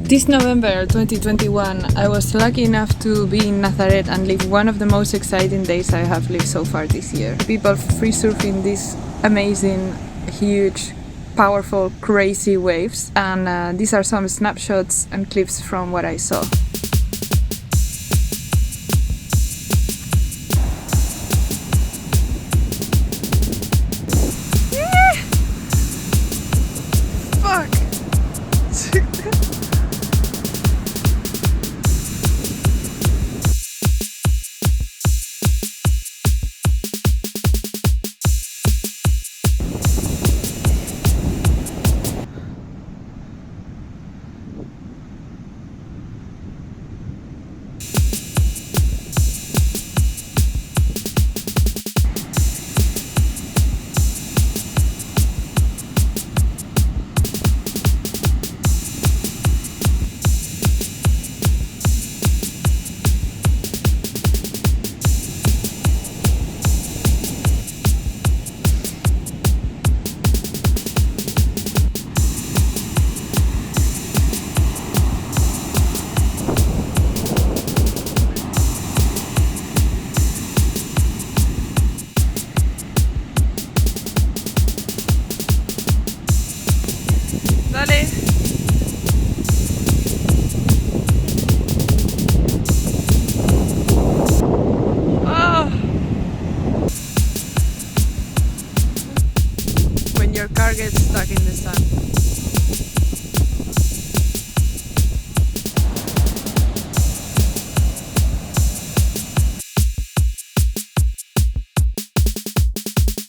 This November 2021, I was lucky enough to be in Nazare and live one of the most exciting days I have lived so far this year. People free surfing these amazing, huge, powerful, crazy waves, and these are some snapshots and clips from what I saw. Fuck! Dale. Oh. When your car gets stuck in the sun.